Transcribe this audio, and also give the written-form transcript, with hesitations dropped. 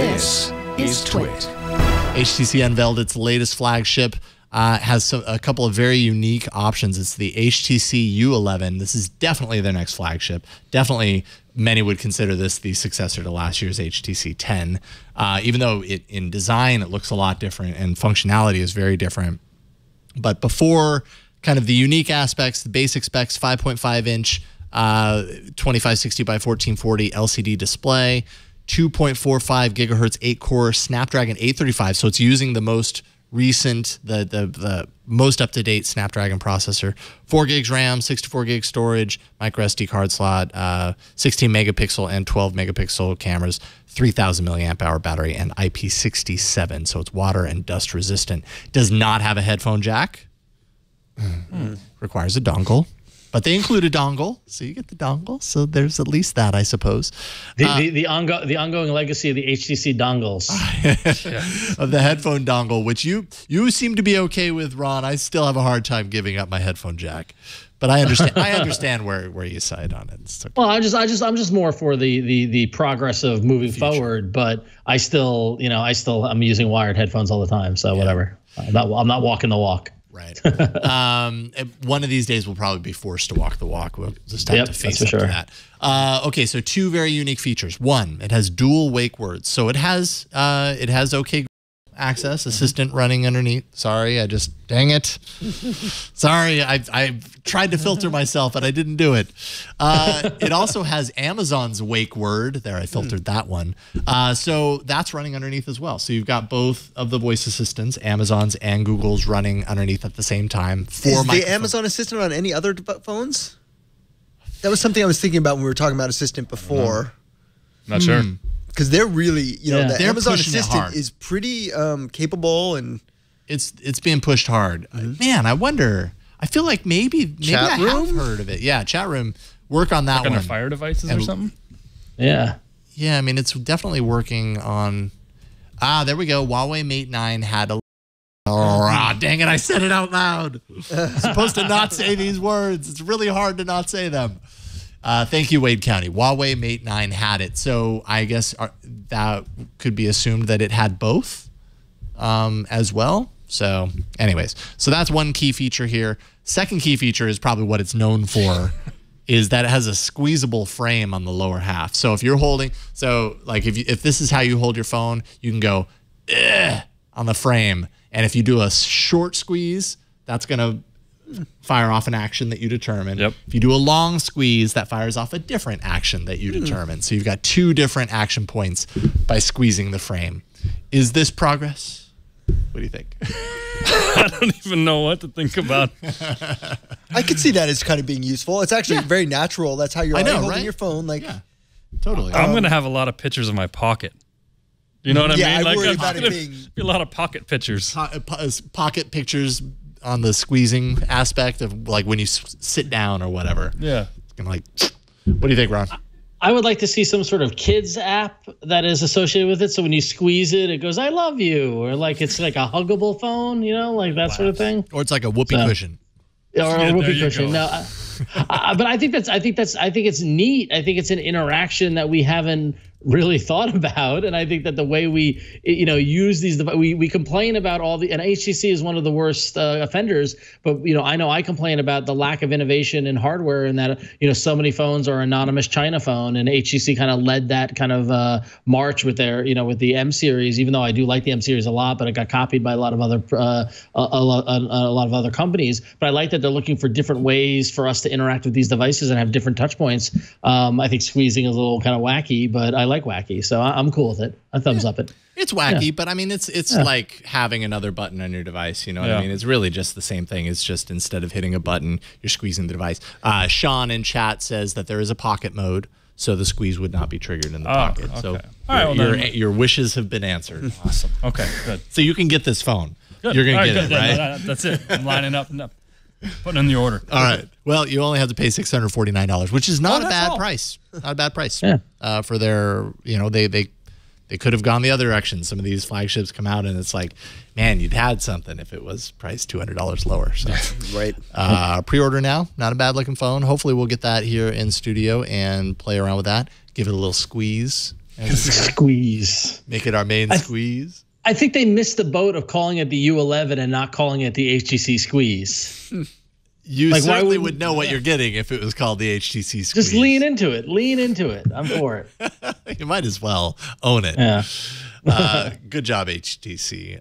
This is TWiT. HTC unveiled its latest flagship. Has a couple of very unique options. It's the HTC U11. This is definitely their next flagship. Definitely, many would consider this the successor to last year's HTC 10. Even though in design it looks a lot different and functionality is very different. But before kind of the unique aspects, the basic specs, 5.5-inch 2560 by 1440 LCD display, 2.45 gigahertz 8-core Snapdragon 835. So it's using the most recent, the most up-to-date Snapdragon processor. 4 gigs RAM, 64 gig storage, micro SD card slot, 16 megapixel and 12 megapixel cameras, 3000 milliamp hour battery, and IP67. So it's water and dust resistant. Does not have a headphone jack. Requires a dongle. But they include a dongle, so you get the dongle. So there's at least that, I suppose. The ongoing legacy of the HTC dongles. Of the headphone dongle, which you seem to be okay with, Ron. I still have a hard time giving up my headphone jack. But I understand. I understand where you side on it. Okay. Well, I'm just more for the progress of moving forward. But I'm using wired headphones all the time. So whatever. I'm not walking the walk. Right. One of these days we'll probably be forced to walk the walk. We'll just have to face up to that. Okay, so two very unique features. One, it has dual wake words. So it has OK access, assistant running underneath. Sorry, dang it. Sorry, I tried to filter myself, but I didn't do it. It also has Amazon's wake word. There, I filtered that one. So that's running underneath as well. So you've got both of the voice assistants, Amazon's and Google's, running underneath at the same time. Is the Amazon Assistant on any other phones? That was something I was thinking about when we were talking about Assistant before. Not sure. Because they're really, the they're Amazon Assistant is pretty capable, and it's being pushed hard. Man, I wonder. I feel like maybe I have heard of it. Yeah, chat room. Work on that like one. On their Fire devices or something. Yeah. Yeah, I mean it's definitely working on. There we go. Huawei Mate 9 had a. Oh, dang it! I said it out loud. I'm supposed to not say these words. It's really hard to not say them. Thank you, Wade County. Huawei Mate 9 had it. So I guess that could be assumed that it had both as well. So anyways, so that's one key feature here. Second key feature is probably what it's known for, is that it has a squeezable frame on the lower half. So if you're holding, like if this is how you hold your phone, you can go on the frame. And if you do a short squeeze, that's going to fire off an action that you determine. Yep. If you do a long squeeze, that fires off a different action that you determine. So you've got two different action points by squeezing the frame. Is this progress? What do you think? I don't even know what to think about. I could see that as kind of being useful. It's actually very natural. That's how you're holding your phone. Like, yeah, totally. I'm going to have a lot of pictures in my pocket. You know what I mean? I like, worry about it be a lot of pocket pictures. Pocket pictures on the squeezing aspect of like when you sit down or whatever. Yeah. It's gonna like, what do you think, Ron? I would like to see some sort of kids app that is associated with it. So when you squeeze it, it goes, "I love you," or like it's like a huggable phone, like that sort of thing. Or it's like a whoopee cushion. Or a whoopee cushion. No, but I think it's neat. I think it's an interaction that we haven't really thought about, and I think that the way we use these, we complain about all the, and HTC is one of the worst offenders, but I know I complain about the lack of innovation in hardware, and that so many phones are anonymous China phone, and HTC kind of led that kind of march with their with the M series, even though I do like the M series a lot, but it got copied by a lot of other a lot of other companies. But I like that they're looking for different ways for us to interact with these devices and have different touch points. I think squeezing is a little kind of wacky, but I like wacky, so I'm cool with it. I thumbs up it. It's wacky, but I mean, it's like having another button on your device. You know what I mean? It's really just the same thing. It's just instead of hitting a button, you're squeezing the device. Sean in chat says that there is a pocket mode, so the squeeze would not be triggered in the pocket. Okay. So all right, your wishes have been answered. Awesome. Okay, good. So you can get this phone. Good. You're gonna get it, right? That's it. I'm lining up and putting in the order. All right. Well, you only have to pay $649, which is not a bad price. Not a bad price. Yeah. For their, they could have gone the other direction. Some of these flagships come out and it's like, man, you'd had something if it was priced $200 lower. So, right. Pre-order now. Not a bad looking phone. Hopefully we'll get that here in studio and play around with that. Give it a little squeeze Squeeze. Make it our main squeeze. I think they missed the boat of calling it the U11 and not calling it the HTC Squeeze. You certainly would know what you're getting if it was called the HTC Squeeze. Just lean into it. Lean into it. I'm for it. You might as well own it. Yeah. Good job, HTC.